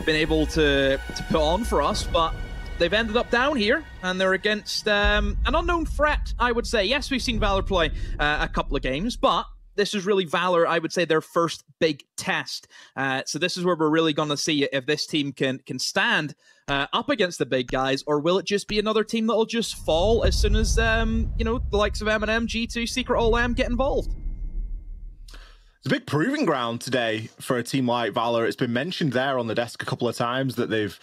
been able to put on for us, but they've ended up down here, and they're against an unknown threat, I would say. Yes, we've seen Valor play a couple of games, but this is really Valor, I would say, their first big test. So this is where we're really going to see if this team can stand up against the big guys, or will it just be another team that'll just fall as soon as, you know, the likes of MNM, G2, Secret All-M get involved? It's a big proving ground today for a team like Valor. It's been mentioned there on the desk a couple of times that they've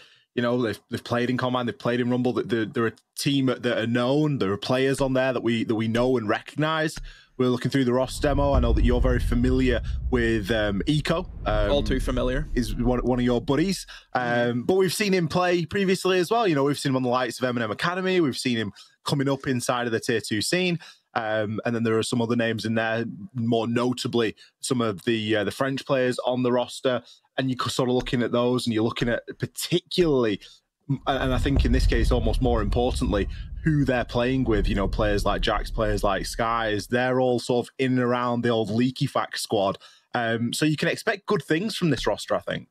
played in Combine, they've played in Rumble, that they're a team that are known. There are players on there that we know and recognize. We're looking through the roster demo. I know that you're very familiar with Eco. All too familiar. Is one of your buddies. But we've seen him play previously as well. You know, we've seen him on the likes of MNM Academy. We've seen him coming up inside of the Tier 2 scene. And then there are some other names in there, more notably some of the French players on the roster. And you're sort of looking at those, and you're looking at particularly, and I think in this case, almost more importantly, who they're playing with. You know, players like Jax, players like Skies, they're all sort of in and around the old Leaky Fact squad. So you can expect good things from this roster, I think.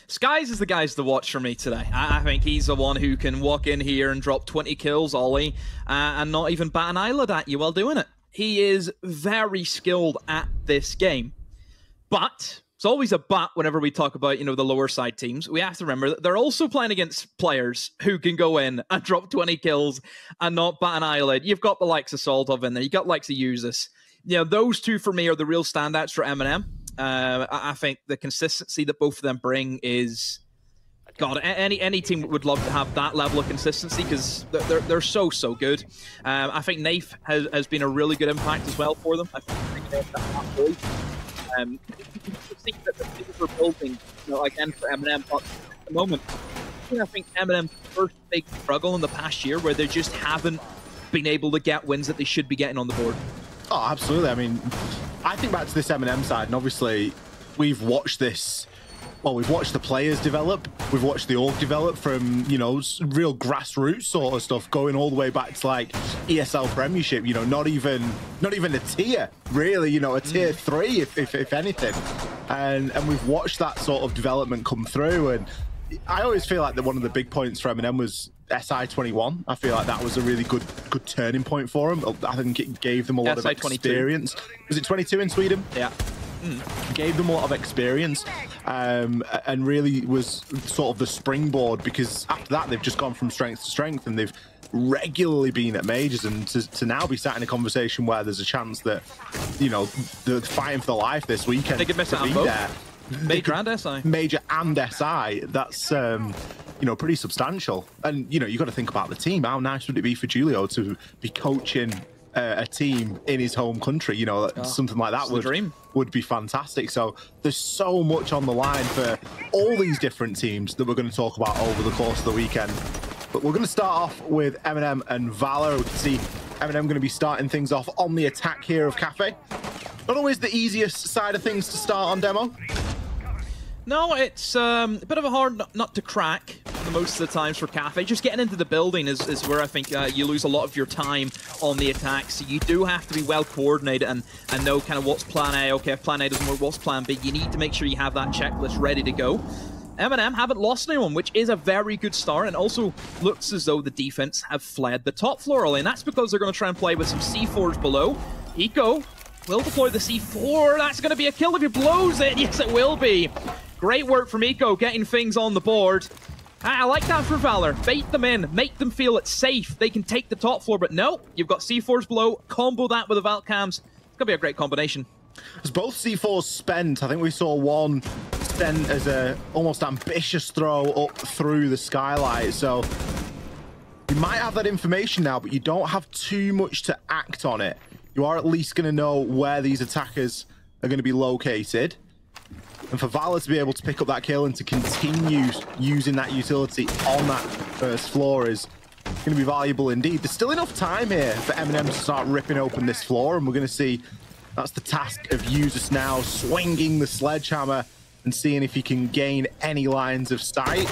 Skies is the guys to watch for me today. I think he's the one who can walk in here and drop 20 kills, Ollie, and not even bat an eyelid at you while doing it. He is very skilled at this game. But it's always a but whenever we talk about, you know, the lower side teams. We have to remember that they're also playing against players who can go in and drop 20 kills and not bat an eyelid. You've got the likes of Saltov in there. You've got the likes of Usus. You know, those two for me are the real standouts for MNM. I think the consistency that both of them bring is, God, any team would love to have that level of consistency because they're so good. I think Nafe has been a really good impact as well for them. I think see that the things we're building, you know, again for MNM, but at the moment, I think MNM's first big struggle in the past year where they just haven't been able to get wins that they should be getting on the board. Oh, absolutely. I mean, I think back to this MNM side, and obviously we've watched this. Well, we've watched the players develop. We've watched the org develop from, you know, real grassroots sort of stuff, going all the way back to like ESL Premiership. You know, not even a tier, really. You know, a tier 3, if anything. And we've watched that sort of development come through. And I always feel like that one of the big points for MNM was SI21. I feel like that was a really good turning point for them. I think it gave them a lot of experience. Was it 22 in Sweden? Yeah. Gave them a lot of experience and really was sort of the springboard, because after that they've just gone from strength to strength, and they've regularly been at majors, and to now be sat in a conversation where there's a chance that, you know, they're fighting for their life this weekend. They could miss out on both. Major and SI. Major and SI. That's you know, pretty substantial. And you know, you got to think about the team. How nice would it be for Julio to be coaching a team in his home country? You know, something like that would be fantastic. So there's so much on the line for all these different teams that we're going to talk about over the course of the weekend. But we're going to start off with MNM and Valor. We can see MNM going to be starting things off on the attack here of Cafe. Not always the easiest side of things to start on demo. No, it's a bit of a hard nut to crack most of the times for Cafe. Just getting into the building is where I think you lose a lot of your time on the attack. So you do have to be well coordinated and know kind of what's plan A. Okay, if plan A doesn't work, what's plan B? You need to make sure you have that checklist ready to go. MNM haven't lost anyone, which is a very good start, and also looks as though the defense have fled the top floor, and that's because they're going to try and play with some C4s below. Eco will deploy the C4. That's going to be a kill if he blows it. Yes, it will be. Great work from Eco, getting things on the board. I like that for Valor. Bait them in, make them feel it's safe. They can take the top floor, but no, you've got C4s below, combo that with the Valcams. It's going to be a great combination. As both C4s spent, I think we saw one spent as a almost ambitious throw up through the skylight. So you might have that information now, but you don't have too much to act on it. You are at least going to know where these attackers are going to be located. And for Valor to be able to pick up that kill and to continue using that utility on that first floor is going to be valuable indeed. There's still enough time here for MNM to start ripping open this floor, and we're going to see that's the task of Usus now, swinging the sledgehammer and seeing if he can gain any lines of sight.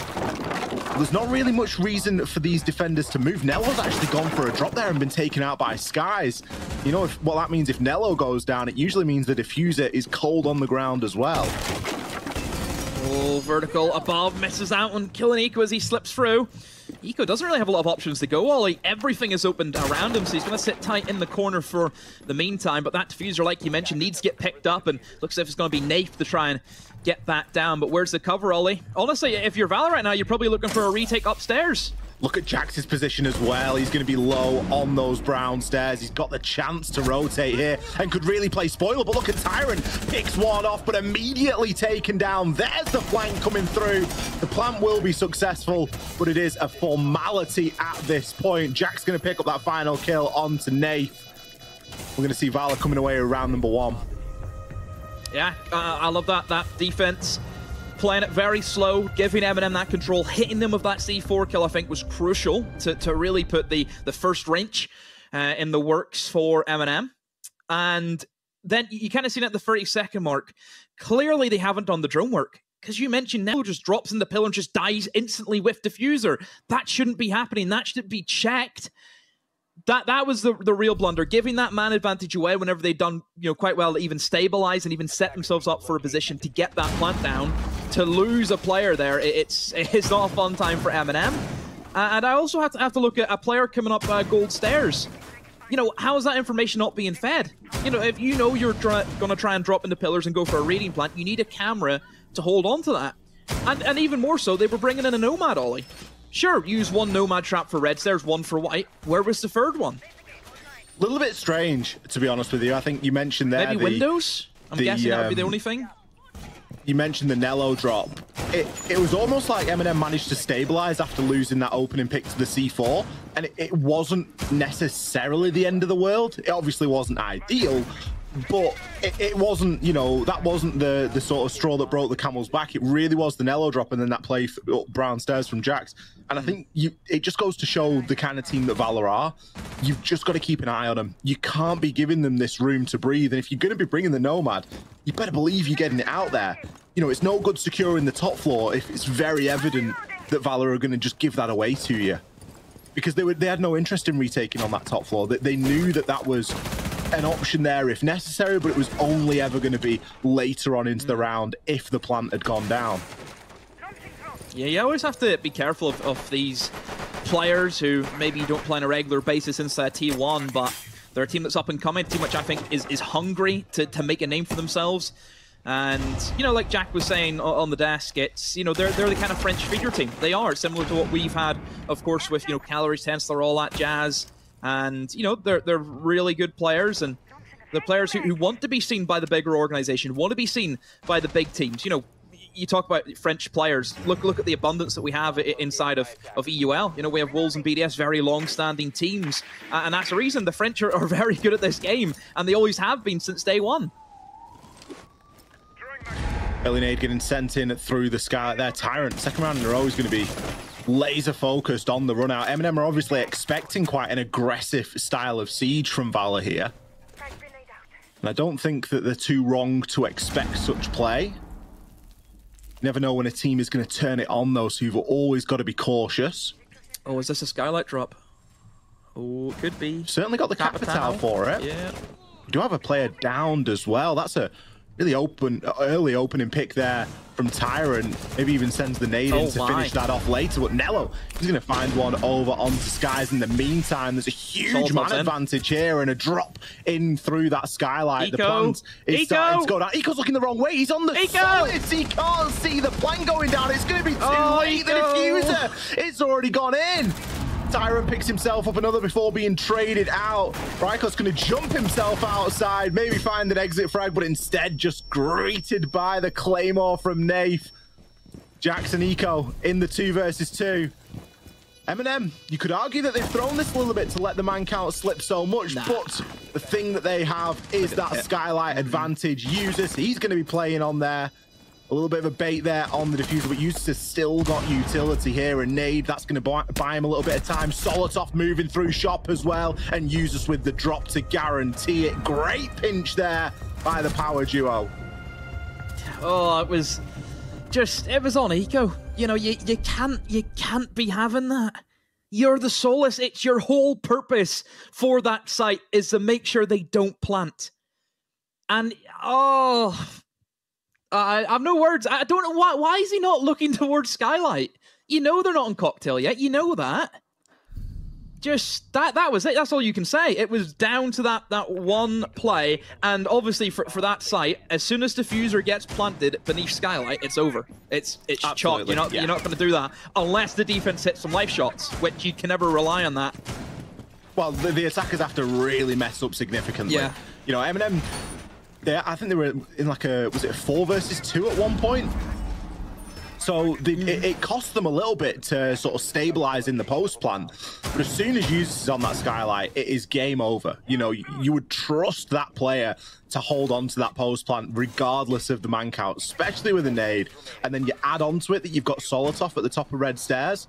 There's not really much reason for these defenders to move. Nello's actually gone for a drop there and been taken out by Skies. You know what that means? If Nello goes down, it usually means the diffuser is cold on the ground as well. Oh, vertical above, misses out on killing Eco as he slips through. Eco doesn't really have a lot of options to go, Ollie. Everything is opened around him, so he's going to sit tight in the corner for the meantime. But that diffuser, like you mentioned, needs to get picked up, and looks as if it's going to be Nafe to try and get that down. But where's the cover, Ollie? Honestly, if you're Valor right now, you're probably looking for a retake upstairs. Look at Jax's position as well. He's going to be low on those brown stairs. He's got the chance to rotate here and could really play spoiler. But look at Tyrant. Picks one off, but immediately taken down. There's the flank coming through. The plant will be successful, but it is a formality at this point. Jack's going to pick up that final kill onto Nafe. We're going to see Valor coming away with round number 1. Yeah, I love that defense. Playing it very slow, giving MNM that control, hitting them with that C4 kill, I think, was crucial to really put the first wrench in the works for MNM. And then you kind of seen at the 30-second mark, clearly they haven't done the drone work. Because you mentioned Nell just drops in the pillar and just dies instantly with diffuser. That shouldn't be happening. That should be checked. That was the real blunder, giving that man advantage away whenever they'd done quite well to even stabilize and even set themselves up for a position to get that plant down. To lose a player there, it's not a fun time for MNM. And I also have to look at a player coming up gold stairs. How is that information not being fed? If you're going to try and drop into pillars and go for a reading plant, you need a camera to hold on to that. And even more so, they were bringing in a Nomad, Ollie. Sure, use one Nomad trap for red stairs, one for white. Where was the third one? A little bit strange, to be honest with you. I think you mentioned there maybe windows? I'm guessing that would be the only thing. You mentioned the Nello drop. It was almost like MNM managed to stabilize after losing that opening pick to the C4, and it wasn't necessarily the end of the world. It obviously wasn't ideal, but it wasn't, that wasn't the sort of straw that broke the camel's back. It really was the Nello drop and then that play up brown stairs from Jax. And I think it just goes to show the kind of team that Valor are. You've just got to keep an eye on them. You can't be giving them this room to breathe. And if you're going to be bringing the Nomad, you better believe you're getting it out there. It's no good securing the top floor if it's very evident that Valor are going to just give that away to you. Because they had no interest in retaking on that top floor. They knew that was an option there if necessary, but it was only ever going to be later on into the round if the plant had gone down. Yeah, you always have to be careful of these players who maybe don't play on a regular basis inside T1, but they're a team that's up and coming, a team which I think is hungry to make a name for themselves. And, like Jack was saying on the desk, it's, they're the kind of French feeder team. They are, similar to what we've had, of course, with, Calories, Tensler, all that jazz. And, they're really good players, and they're players who want to be seen by the bigger organization, want to be seen by the big teams. You talk about French players. Look at the abundance that we have inside of EUL. We have Wolves and BDS, very long-standing teams, and that's the reason the French are very good at this game, and they always have been since day one. Early nade getting sent in through the sky there. Tyrant, second round in a row, is going to be laser focused on the run out. MNM are obviously expecting quite an aggressive style of siege from Valor here, and I don't think that they're too wrong to expect such play. You never know when a team is going to turn it on, though, so you've always got to be cautious. Oh, is this a skylight drop? Oh, it could be. Certainly got the Capital for it. Yeah. We do have a player downed as well. That's a really early opening pick there from Tyrant. Maybe even sends the nade in to finish that off later. But Nello, he's going to find one over onto Skies in the meantime. There's a huge man advantage here and a drop in through that skylight. The plant is starting to go down. Eco's looking the wrong way. He's on the solids. He can't see the plant going down. It's going to be too late. The diffuser, it's already gone in. Tyrant picks himself up another before being traded out. Ryko's going to jump himself outside, maybe find an exit frag, but instead just greeted by the Claymore from Nafe. Jackson Eco in the 2 versus 2. MNM, you could argue that they've thrown this a little bit to let the man count slip so much, but the thing that they have is that skylight advantage. Users, he's going to be playing on there. A little bit of a bait there on the diffuser, but Eustace has still got utility here, and Nade, that's going to buy him a little bit of time. Solotov moving through shop as well, and Eustace with the drop to guarantee it. Great pinch there by the power duo. Oh, it was on Eco. You can't be having that. You're the Solace. It's your whole purpose for that site is to make sure they don't plant. And, I've no words. I don't know why is he not looking towards Skylight? You know they're not on cocktail yet. You know that. Just that was it. That's all you can say. It was down to that one play, and obviously for that site, as soon as Diffuser gets planted beneath Skylight, it's over. It's chalk. You're not going to do that unless the defense hits some life shots, which you can never rely on that. Well, the attackers have to really mess up significantly. Yeah. You know, MNM. I think they were in like was it a 4 versus 2 at one point? So it cost them a little bit to sort of stabilize in the post plant. But as soon as Usus is on that Skylight, it is game over. You know, you would trust that player to hold on to that post plant regardless of the man count, especially with a nade. And then you add on to it that you've got Solotov at the top of red stairs.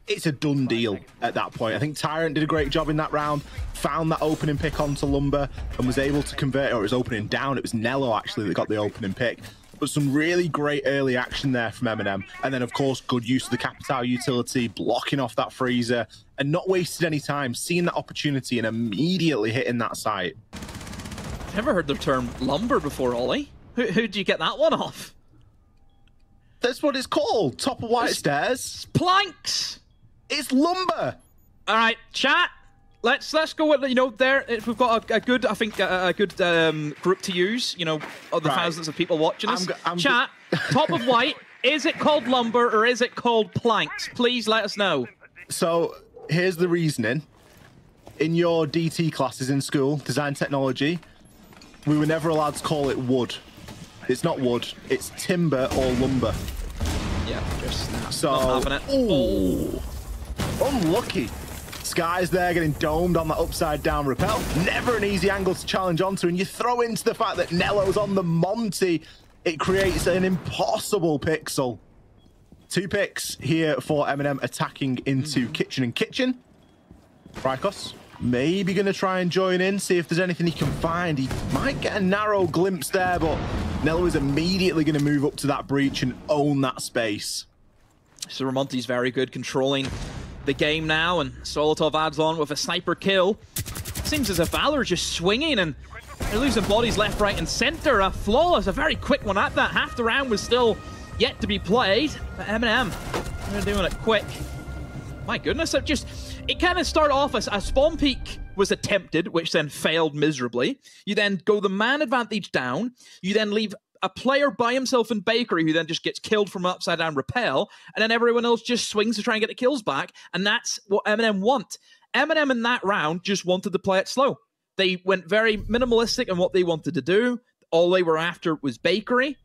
It's a done deal at that point. I think Tyrant did a great job in that round, found that opening pick onto Lumber and was able to convert, or it was opening down. It was Nello actually that got the opening pick. But some really great early action there from MNM. And then, of course, good use of the Capital utility, blocking off that freezer, and not wasted any time, seeing that opportunity and immediately hitting that site. Never heard the term lumber before, Ollie. Who'd you get that one off? That's what it's called. Top of white stairs. Planks. It's lumber. All right, chat. Let's go with, you know, there we've got a good, I think, a good group to use, you know, of the thousands of people watching us. Chat, top of white, is it called lumber or is it called planks? Please let us know. So here's the reasoning. In your DT classes in school, design technology, we were never allowed to call it wood. It's not wood, it's timber or lumber. Yeah, just not having it. Ooh, unlucky. Sky's there getting domed on that upside down rappel. Never an easy angle to challenge onto, and you throw into the fact that Nello's on the Monty. It creates an impossible pixel. 2 picks here for MNM attacking into Kitchen and Kitchen. Rykos maybe going to try and join in, see if there's anything he can find. He might get a narrow glimpse there, but Nello is immediately going to move up to that breach and own that space. So Ramonti's very good controlling the game now, and Solotov adds on with a sniper kill. Seems as if Valor just swinging, and they're losing bodies left, right, and center. A flawless, a very quick one at that. Half the round was still yet to be played, but MNM, they're doing it quick. My goodness, it kind of started off as a spawn peek was attempted, which then failed miserably. You then go the man advantage down. You then leave a player by himself in Bakery who then just gets killed from an upside down rappel, and then everyone else just swings to try and get the kills back, and that's what MNM want. MNM in that round just wanted to play it slow. They went very minimalistic in what they wanted to do. All they were after was Bakery.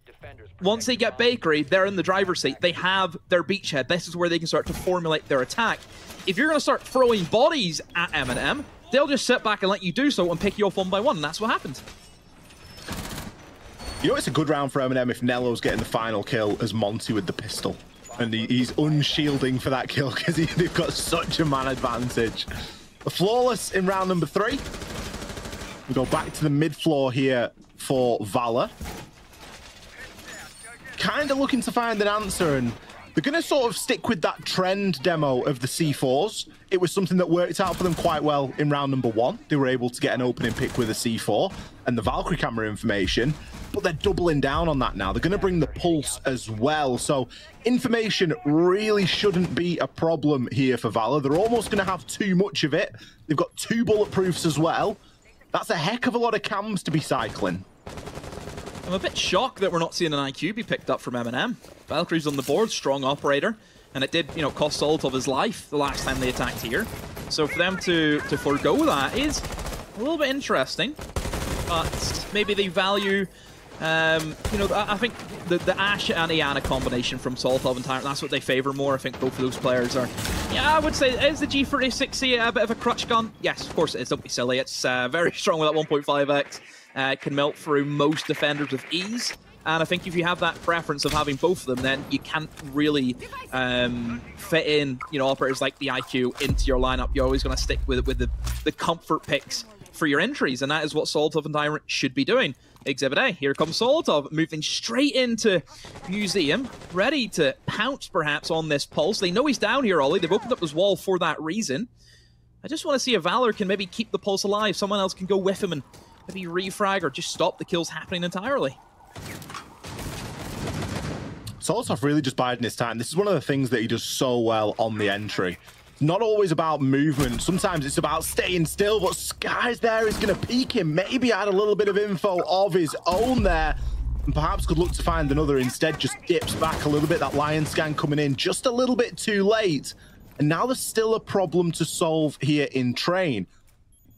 Once they get Bakery, they're in the driver's seat. They have their beachhead. This is where they can start to formulate their attack. If you're going to start throwing bodies at MNM, they'll just sit back and let you do so and pick you off one by one, and that's what happened. You know, it's a good round for MNM if Nello's getting the final kill as Monty with the pistol. And he's unshielding for that kill because they've got such a man advantage. A flawless in round number 3. We go back to the mid floor here for Valor. Kind of looking to find an answer, and they're going to sort of stick with that trend demo of the C4s. It was something that worked out for them quite well in round number 1. They were able to get an opening pick with a C4 and the Valkyrie camera information, but they're doubling down on that now. They're going to bring the pulse as well. So information really shouldn't be a problem here for Valor. They're almost going to have too much of it. They've got 2 bulletproofs as well. That's a heck of a lot of cams to be cycling. I'm a bit shocked that we're not seeing an IQ be picked up from MNM. Valkyrie's on the board, strong operator, and it did, you know, cost Solotov his life the last time they attacked here. So for them to forego that is a little bit interesting, but maybe they value, you know, I think the Ashe and Iana combination from Solotov and Tyrant, that's what they favor more. I think both of those players are, yeah, I would say, is the G36C a bit of a crutch gun? Yes, of course it is, don't be silly. It's very strong with that 1.5x. Can melt through most defenders with ease. And I think if you have that preference of having both of them, then you can't really fit in, you know, operators like the IQ into your lineup. You're always going to stick with the comfort picks for your entries, and that is what Solotov and Tyrant should be doing. Exhibit A, here comes Solotov, moving straight into Museum, ready to pounce perhaps on this pulse. They know he's down here, Ollie. They've opened up his wall for that reason. I just want to see if Valor can maybe keep the pulse alive. Someone else can go with him and maybe refrag or just stop the kills happening entirely. Solotov really just biding his time. This is one of the things that he does so well on the entry. It's not always about movement. Sometimes it's about staying still, but Sky's there is going to peek him. Maybe add a little bit of info of his own there. And perhaps could look to find another. Instead, just dips back a little bit. That Lion scan coming in just a little bit too late. And now there's still a problem to solve here in train.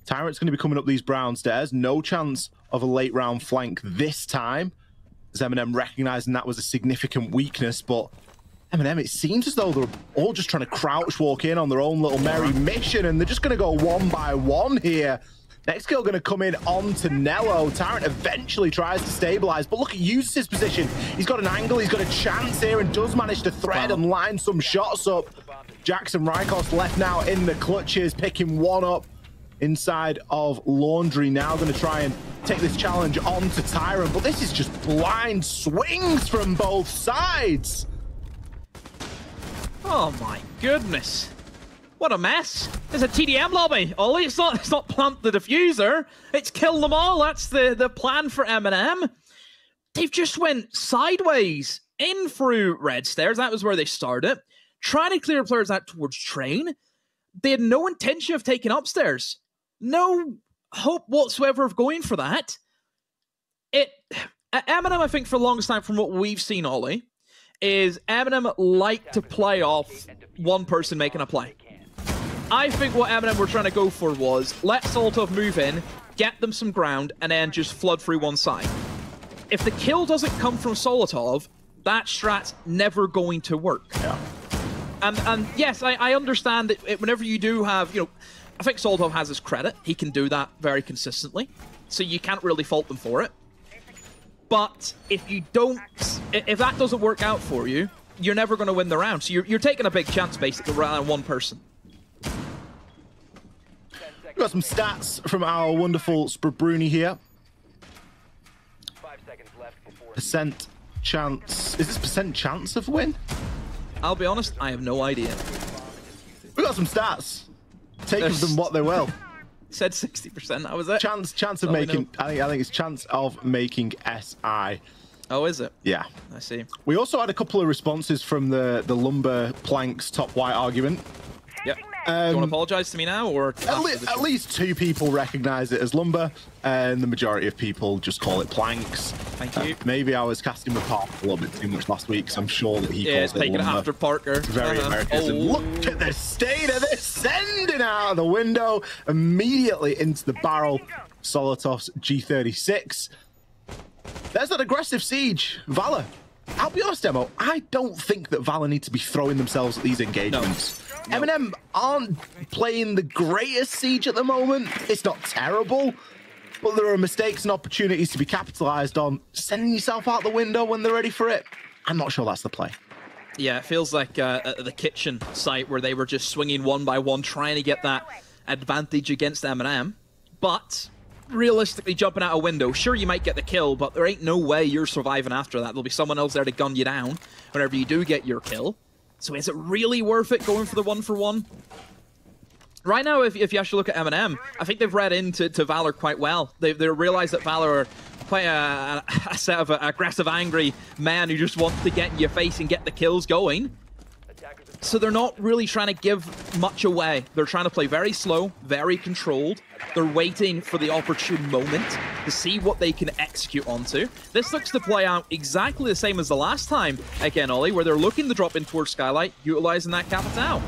Tyrant's going to be coming up these brown stairs. No chance of a late round flank this time. As MNM recognizing that was a significant weakness, but MNM, it seems as though they're all just trying to crouch walk in on their own little merry mission, and they're just going to go one by one here. Next kill going to come in onto Nello. Tyrant eventually tries to stabilize, but look, he uses his position. He's got an angle, he's got a chance here, and does manage to thread and line some shots up. Jackson Rykos left now in the clutches, picking one up inside of Laundry. Now going to try and take this challenge on to Tyrant, but this is just blind swings from both sides. Oh my goodness. What a mess. It's a TDM lobby, Ollie. It's not plant the diffuser. It's kill them all. That's the plan for MNM. They've just went sideways in through red stairs. That was where they started. Trying to clear players out towards train. They had no intention of taking upstairs. No hope whatsoever of going for that. MNM, I think, for the longest time, from what we've seen, Ollie, is MNM like to play off one person making a play. I think what MNM were trying to go for was let Solotov move in, get them some ground, and then just flood through one side. If the kill doesn't come from Solotov, that strat's never going to work. Yeah. And yes, I understand that whenever you do have, I think Solotov has his credit. He can do that very consistently, so you can't really fault them for it. But if that doesn't work out for you, you're never going to win the round. So you're taking a big chance, basically, rather than one person. We've got some stats from our wonderful Sprabruni here. 5 seconds left before Percent chance. Is this percent chance of win? I'll be honest, I have no idea. We've got some stats. Take of them what they will. Said 60%, that was it. Chance of making, I think it's chance of making SI. Oh, is it? Yeah. I see. We also had a couple of responses from the lumber planks top white argument. Yep. Do you want to apologize to me now, or at least 2 people recognize it as lumber, and the majority of people just call it planks. Thank you. Maybe I was casting with Parker a little bit too much last week, so I'm sure that he calls it taking lumber. it after Parker. Very American. Look at the state of this, sending out the window immediately into the barrel. Solotov's G36. There's that aggressive siege. Valor. I'll be honest, Demo, I don't think that Valor need to be throwing themselves at these engagements. No. MNM aren't playing the greatest siege at the moment. It's not terrible, but there are mistakes and opportunities to be capitalized on. Sending yourself out the window when they're ready for it, I'm not sure that's the play. Yeah, it feels like the kitchen site where they were just swinging one by one, trying to get that advantage against MNM. But realistically, jumping out a window, sure, you might get the kill, but there ain't no way you're surviving after that. There'll be someone else there to gun you down whenever you do get your kill. So is it really worth it going for the 1-for-1? Right now, if you actually look at MNM, I think they've read into Valor quite well. They realize that Valor are quite a set of aggressive, angry men who just want to get in your face and get the kills going. So they're not really trying to give much away. They're trying to play very slow, very controlled. They're waiting for the opportune moment to see what they can execute onto. This looks to play out exactly the same as the last time, again, Ollie, where they're looking to drop in towards Skylight, utilizing that Capitao.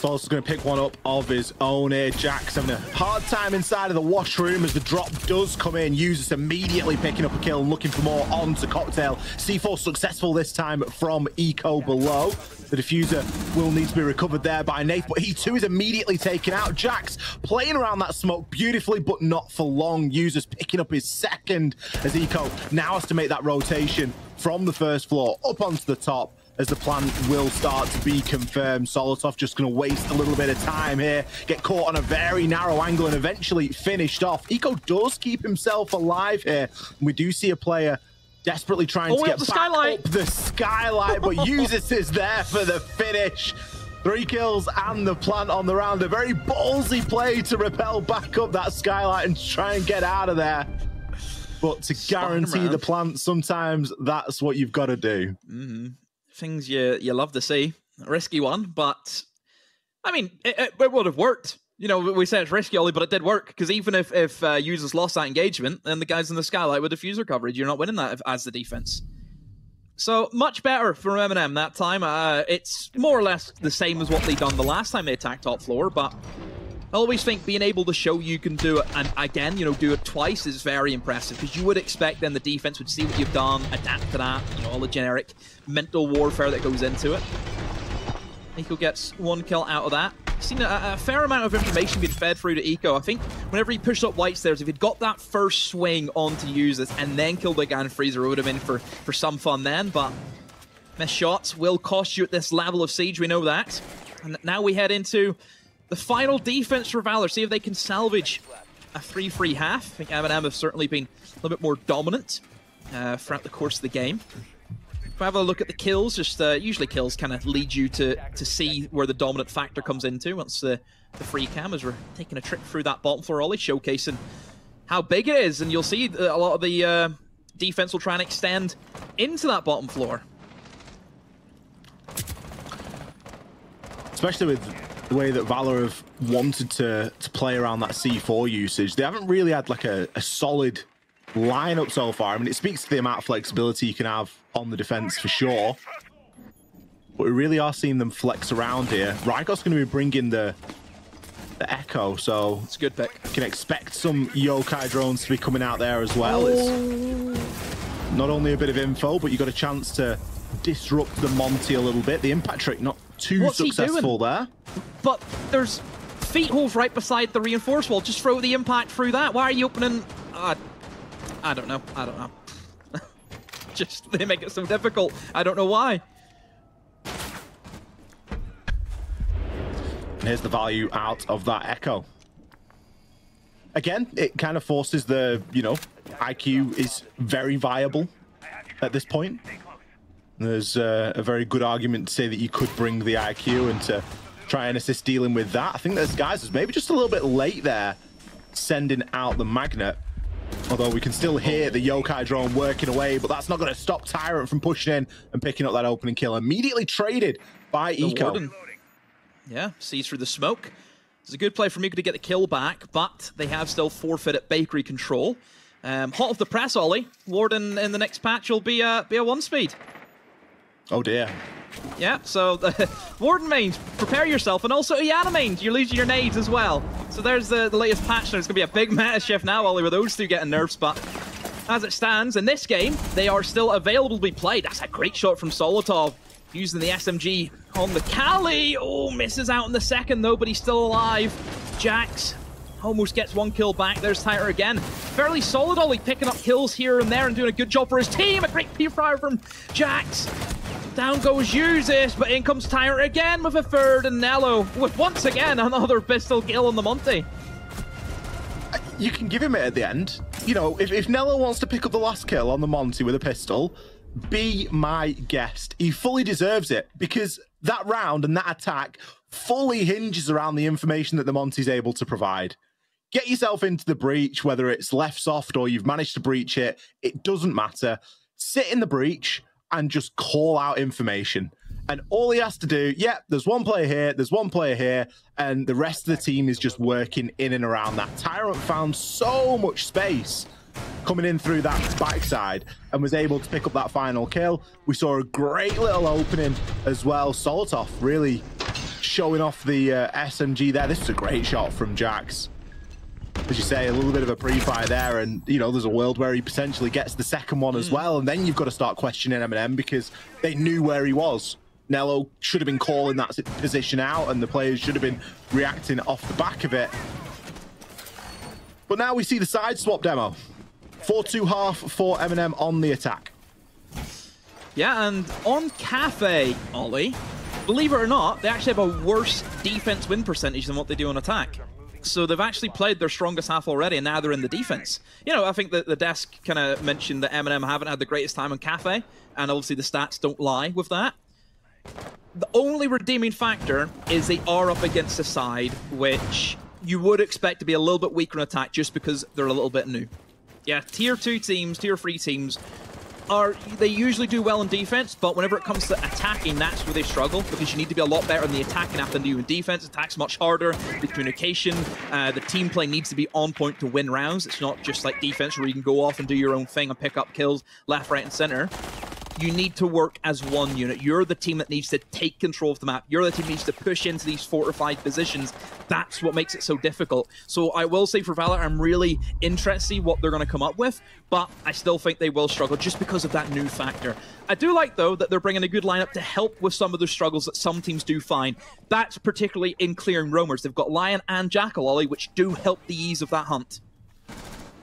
False is going to pick one up of his own here. Jack's having a hard time inside of the washroom as the drop does come in. Users immediately picking up a kill and looking for more onto Cocktail. C4 successful this time from Eco below. The diffuser will need to be recovered there by Nath, but he too is immediately taken out. Jax playing around that smoke beautifully, but not for long. Users picking up his second as Eco now has to make that rotation from the first floor up onto the top, as the plan will start to be confirmed. Solotov just going to waste a little bit of time here, get caught on a very narrow angle and eventually finished off. Eco does keep himself alive here. We do see a player desperately trying to get back up the skylight, but Usis is there for the finish. 3 kills and the plant on the round. A very ballsy play to rappel back up that skylight and try and get out of there. But to guarantee the plant, sometimes that's what you've got to do. Things you love to see. A risky one, but I mean, it would have worked. You know, we say it's risky, Ollie, but it did work, because even if users lost that engagement, then the guys in the skylight with diffuser coverage, you're not winning that as the defense. So, much better for MNM that time. It's more or less the same as what they done the last time they attacked top floor, but I always think being able to show you can do it, and again, you know, do it twice is very impressive, because you would expect then the defense would see what you've done, adapt to that, you know, all the generic mental warfare that goes into it. Eco gets one kill out of that. Seen a fair amount of information being fed through to Eco. I think whenever he pushed up white stairs, if he'd got that first swing on to use this and then killed the Gan Freezer, it would have been for some fun then, but missed shots will cost you at this level of Siege, we know that. And now we head into the final defense for Valor, see if they can salvage a 3-3 half. I think MNM have certainly been a little bit more dominant throughout the course of the game. If we have a look at the kills, just usually kills kind of lead you to see where the dominant factor comes into once the free cam, as we're taking a trip through that bottom floor, Ollie, showcasing how big it is. And you'll see a lot of the defense will try and extend into that bottom floor. Especially with the way that Valor have wanted to play around that C4 usage. They haven't really had like a solid lineup so far. I mean, it speaks to the amount of flexibility you can have on the defense for sure, but we really are seeing them flex around here. Ryko's going to be bringing the Echo, so it's a good pick. You can expect some yokai drones to be coming out there as well. It's not only a bit of info, but you got a chance to disrupt the Monty a little bit. The impact trick not too successful there, but there's feet holes right beside the reinforced wall. Just throw the impact through that. Why are you opening? I don't know. Just, they make it so difficult. I don't know why. And here's the value out of that Echo. Again, it kind of forces the, you know, IQ is very viable at this point. There's a very good argument to say that you could bring the IQ and to try and assist dealing with that. I think this guys is maybe just a little bit late there, sending out the Magnet. Although we can still hear the yokai drone working away, but that's not going to stop Tyrant from pushing in and picking up that opening kill. Immediately traded by Eco. Yeah, sees through the smoke. It's a good play for Eco to get the kill back, but they have still forfeited bakery control. Hot off the press, Ollie. Warden in the next patch will be a 1-speed. Oh dear. Yeah, so Warden mains, prepare yourself, and also Iana mains, you're losing your nades as well. So there's the latest patch. There's going to be a big meta shift now, Ollie, with those two getting nerfs, but as it stands, in this game, they are still available to be played. That's a great shot from Solotov, using the SMG on the Kali. Oh, misses out in the second, though, but he's still alive. Jax almost gets one kill back. There's Tyler again. Fairly solid, Ollie, picking up kills here and there and doing a good job for his team. A great P-Fire from Jax. Down goes Uses, but in comes Tyrant again with a third, and Nello with once again another pistol kill on the Monty. You can give him it at the end. You know, if Nello wants to pick up the last kill on the Monty with a pistol, be my guest. He fully deserves it, because that round and that attack fully hinges around the information that the Monty's able to provide. Get yourself into the breach, whether it's left soft or you've managed to breach it, it doesn't matter. Sit in the breach and just call out information. And all he has to do, there's one player here, there's one player here, and the rest of the team is just working in and around that. Tyrant found so much space coming in through that backside and was able to pick up that final kill. We saw a great little opening as well. Solotov really showing off the SMG there. This is a great shot from Jax. As you say, a little bit of a pre-fire there, and you know, there's a world where he potentially gets the second one as well, and then you've got to start questioning MNM, because they knew where he was. Nello should have been calling that position out, and the players should have been reacting off the back of it. But now we see the side swap demo. 4-2 half for MNM on the attack. Yeah, and on Cafe, Ollie, believe it or not, they actually have a worse defense win percentage than what they do on attack. So they've actually played their strongest half already, and now they're in the defense. You know, I think that the desk kind of mentioned that MNM haven't had the greatest time on Cafe, and obviously the stats don't lie with that. The only redeeming factor is they are up against a side which you would expect to be a little bit weaker in attack just because they're a little bit new. Yeah, tier 2 teams, tier 3 teams, they usually do well in defense, but whenever it comes to attacking, that's where they struggle, because you need to be a lot better in the attacking app than you in defense. Attack's much harder. The communication, the team play needs to be on point to win rounds. It's not just like defense where you can go off and do your own thing and pick up kills left, right, and center. You need to work as one unit. You're the team that needs to take control of the map. You're the team that needs to push into these fortified positions. That's what makes it so difficult. So I will say for Valor, I'm really interested to see what they're going to come up with, but I still think they will struggle just because of that new factor. I do like, though, that they're bringing a good lineup to help with some of the struggles that some teams do find. That's particularly in clearing roamers. They've got Lion and Jackal, Ollie, which do help the ease of that hunt.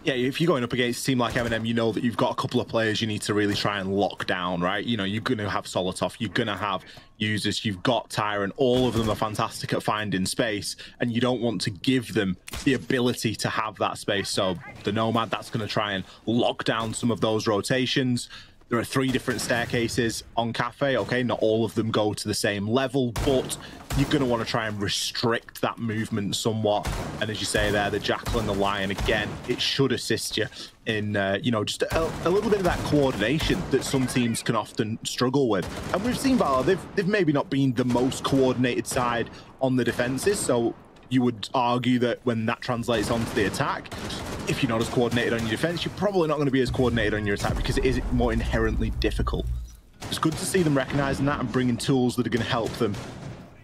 Yeah, if you're going up against a team like MNM, you know that you've got a couple of players you need to really try and lock down, right? You know, you're going to have Solotov, you're going to have users, you've got Tyrant, all of them are fantastic at finding space, and you don't want to give them the ability to have that space. So the Nomad, that's going to try and lock down some of those rotations. There are 3 different staircases on Cafe, okay? Not all of them go to the same level, but you're going to want to try and restrict that movement somewhat. And as you say there, the Jackal and the Lion, again, it should assist you in, you know, just a little bit of that coordination that some teams can often struggle with. And we've seen Valor, they've maybe not been the most coordinated side on the defenses, so you would argue that when that translates onto the attack, if you're not as coordinated on your defense, you're probably not going to be as coordinated on your attack because it is more inherently difficult. It's good to see them recognizing that and bringing tools that are going to help them.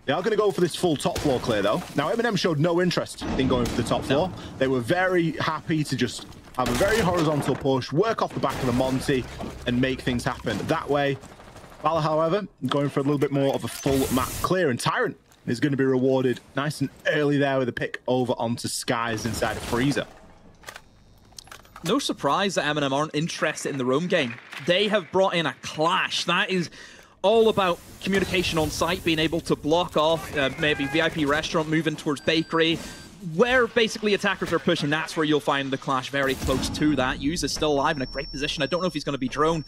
They are going to go for this full top floor clear, though. Now, MNM showed no interest in going for the top floor. They were very happy to just have a very horizontal push, work off the back of the Monty, and make things happen that way. Valor, however, going for a little bit more of a full map clear, and Tyrant is going to be rewarded nice and early there with a pick over onto Skies inside of Freezer. No surprise that MNM aren't interested in the roam game. They have brought in a clash. That is all about communication on site, being able to block off maybe VIP restaurant, moving towards bakery. Where basically attackers are pushing, that's where you'll find the clash very close to that. Hughes is still alive in a great position. I don't know if he's going to be drone.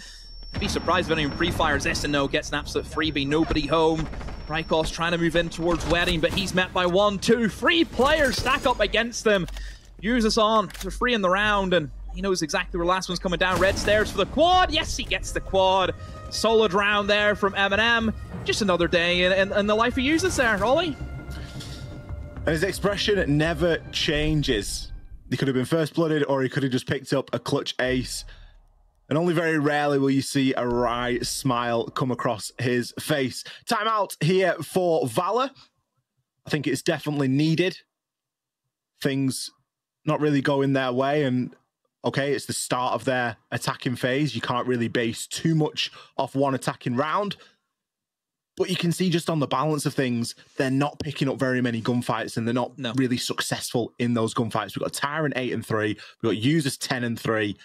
I'd be surprised if anyone pre-fires this, and no, gets an absolute freebie. Nobody home. Rykos trying to move in towards Wedding, but he's met by 1, 2, 3 players stack up against him. Use us on. They're free in the round, and he knows exactly where the last one's coming down. Red stairs for the quad. Yes, he gets the quad. Solid round there from MNM. Just another day in the life of users there, Ollie. And his expression never changes. He could have been first blooded, or he could have just picked up a clutch ace. And only very rarely will you see a wry smile come across his face. Timeout here for Valor. I think it's definitely needed. Things not really going their way, and okay, it's the start of their attacking phase. You can't really base too much off one attacking round. But you can see just on the balance of things, they're not picking up very many gunfights, and they're not really successful in those gunfights. We've got Tyrant 8-3. We've got users 10-3.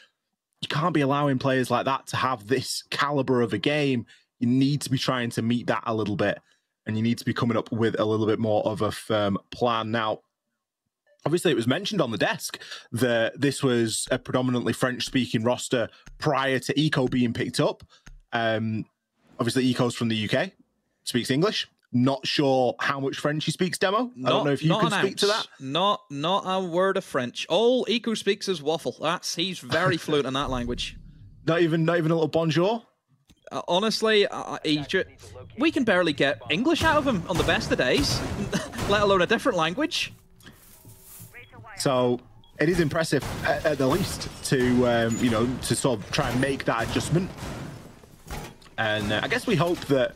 You can't be allowing players like that to have this caliber of a game. You need to be trying to meet that a little bit, and you need to be coming up with a little bit more of a firm plan. Now, obviously, it was mentioned on the desk that this was a predominantly French-speaking roster prior to Eco being picked up. Obviously, Eco's from the UK, speaks English. Not sure how much French he speaks, Demo. I don't know if you can speak to that. Not a word of French. All Eco speaks is waffle. He's very fluent in that language. Not even a little bonjour? Honestly, we can barely get English out of him on the best of days, let alone a different language. So it is impressive, at the least, to you know, to sort of try and make that adjustment. And I guess we hope that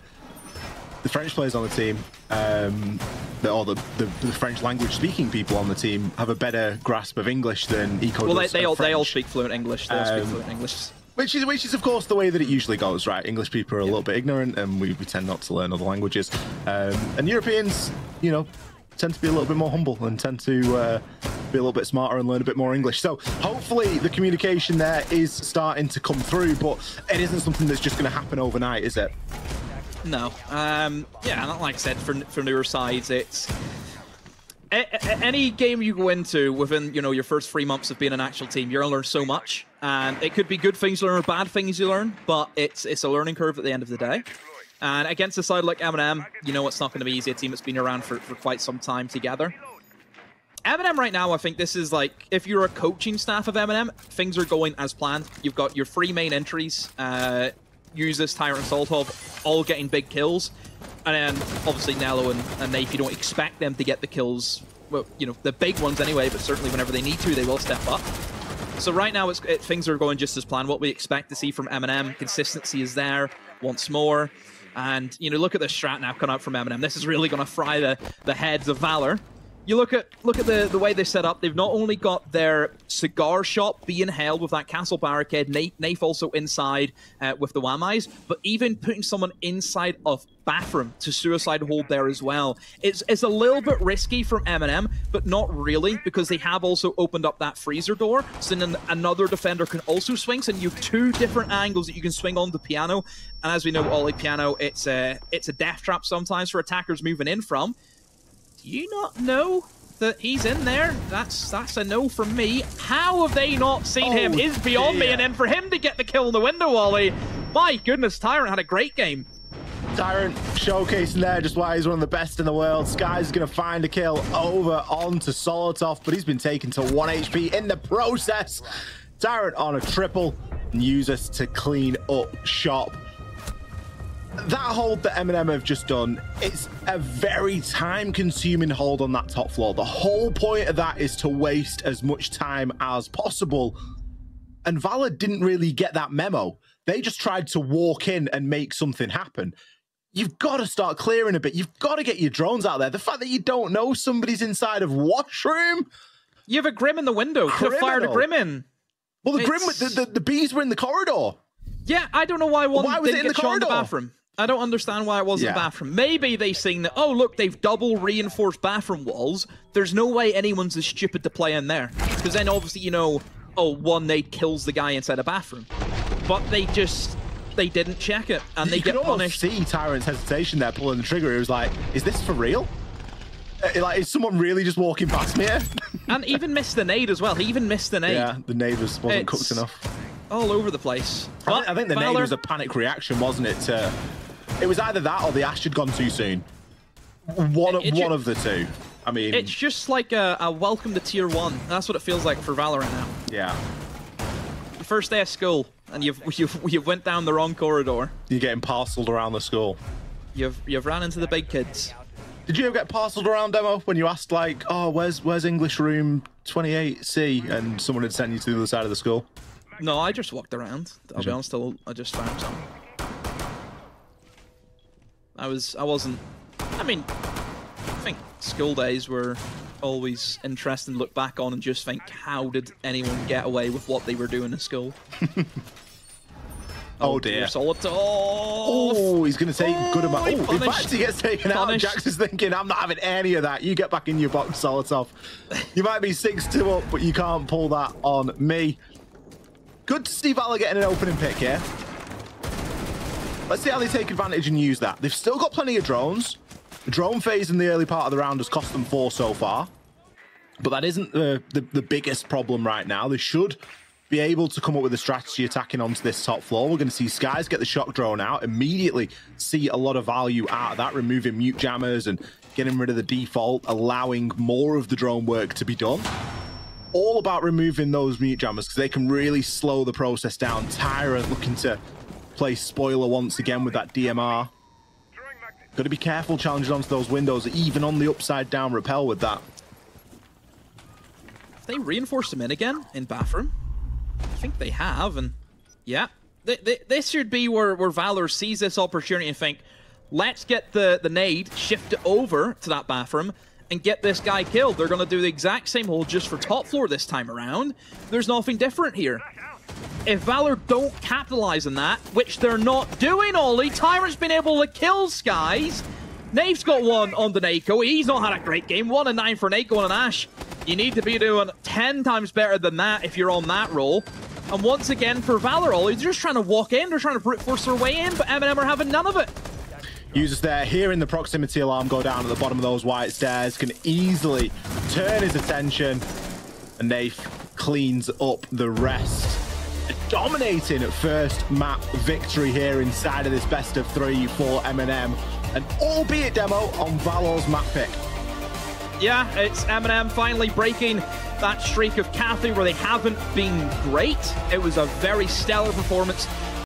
the French players on the team, or the French language speaking people on the team, have a better grasp of English than Eco does. Well, they all speak fluent English. They all speak fluent English. Which is of course the way that it usually goes, right? English people are a little bit ignorant, and we tend not to learn other languages. And Europeans, you know, tend to be a little bit more humble and tend to be a little bit smarter and learn a bit more English. So hopefully the communication there is starting to come through, but it isn't something that's just going to happen overnight, is it? No. Yeah, like I said, for newer sides, it's any game you go into within, you know, your first 3 months of being an actual team, you're gonna learn so much, and it could be good things you learn or bad things you learn, but it's a learning curve at the end of the day. And against a side like MNM, you know it's not going to be easy. A team that's been around for quite some time together. MNM right now, I think this is like, if you're a coaching staff of MNM, things are going as planned. You've got your 3 main entries, Users, Tyrant, and Soltov, all getting big kills. And then, obviously, Nello and Nafe, you don't expect them to get the kills, well, you know, the big ones anyway, but certainly whenever they need to, they will step up. So right now, things are going just as planned. What we expect to see from MNM, consistency is there once more. And, you know, look at the strat now coming out from MNM. This is really going to fry the heads of Valor. You look at the way they set up. They've not only got their cigar shop being held with that castle barricade, Nafe also inside with the Wamais, but even putting someone inside of bathroom to suicide hold there as well. It's a little bit risky from MNM, but not really, because they have also opened up that freezer door, so then another defender can also swing, so you have 2 different angles that you can swing on the piano. And as we know, Ollie Piano, it's a death trap sometimes for attackers moving in from. Do you not know that he's in there? That's a no from me. How have they not seen him? Is beyond me, and then for him to get the kill in the window, Ollie. My goodness, Tyrant had a great game. Tyrant showcasing there just why he's one of the best in the world. Sky's going to find a kill over onto Solotov, but he's been taken to 1 HP in the process. Tyrant on a triple, and Users to clean up shop. That hold that MNM have just done, it's a very time-consuming hold on that top floor. The whole point of that is to waste as much time as possible. And Valor didn't really get that memo. They just tried to walk in and make something happen. You've got to start clearing a bit. You've got to get your drones out there. The fact that you don't know somebody's inside of washroom. You have a Grim in the window. Could have fired a Grim in. Well, the bees were in the corridor. Yeah, I don't know why one was didn't it in get the shot in the corridor? bathroom. I don't understand why it wasn't the bathroom. Maybe they seen that, oh, look, they've double reinforced bathroom walls. There's no way anyone's as stupid to play in there. Because then obviously, you know, oh, one nade kills the guy inside a bathroom. But they didn't check it, and they get punished. You could almost see Tyrant's hesitation there, pulling the trigger. It was like, is this for real? Like, is someone really just walking past me here? And even missed the nade as well. He even missed the nade. Yeah, the nade wasn't cooked enough. All over the place. I think the nade was a panic reaction, wasn't it? It was either that or the Ash had gone too soon. One of the two. I mean, it's just like a welcome to tier 1. That's what it feels like for Valor right now. Yeah. Your first day of school, and you've went down the wrong corridor. You're getting parceled around the school. You've ran into the big kids. Did you ever get parceled around, Demo, when you asked like, oh, where's English room 28C, and someone had sent you to the other side of the school? No, I just walked around. I'll be honest, I just found some. I mean, I think school days were always interesting to look back on and just think, how did anyone get away with what they were doing in school? Oh dear. Solotov. Oh, he's going to take good amount. Oh, in fact, he gets taken out. Jax is thinking, I'm not having any of that. You get back in your box, Solotov. You might be 6-2 up, but you can't pull that on me. Good to see Valor getting an opening pick here. Let's see how they take advantage and use that. They've still got plenty of drones. The drone phase in the early part of the round has cost them 4 so far. But that isn't the biggest problem right now. They should be able to come up with a strategy attacking onto this top floor. We're going to see Skies get the shock drone out, immediately see a lot of value out of that, removing mute jammers and getting rid of the default, allowing more of the drone work to be done. All about removing those mute jammers because they can really slow the process down. Tyrant looking to play spoiler once again with that DMR. Got to be careful challenging onto those windows, even on the upside down rappel with that. Have they reinforced them in again in bathroom? I think they have, and yeah. This should be where Valor sees this opportunity and think, let's get the nade, shift it over to that bathroom, and get this guy killed. They're going to do the exact same hold just for top floor this time around. There's nothing different here. If Valor don't capitalize on that, which they're not doing, Ollie, Tyrant's been able to kill Skies. Nave's got one on the Nako. He's not had a great game. 1 and 9 for Nako and an Ash. You need to be doing 10 times better than that if you're on that roll. And once again, for Valor, Ollie, they're just trying to walk in. They're trying to brute force their way in, but MNM are having none of it. Users there, hearing the proximity alarm go down at the bottom of those white stairs, can easily turn his attention. And Nafe cleans up the rest. A dominating first map victory here inside of this best of 3 for MNM. And albeit Demo on Valor's map pick. Yeah, it's MNM finally breaking that streak of Cathay where they haven't been great. It was a very stellar performance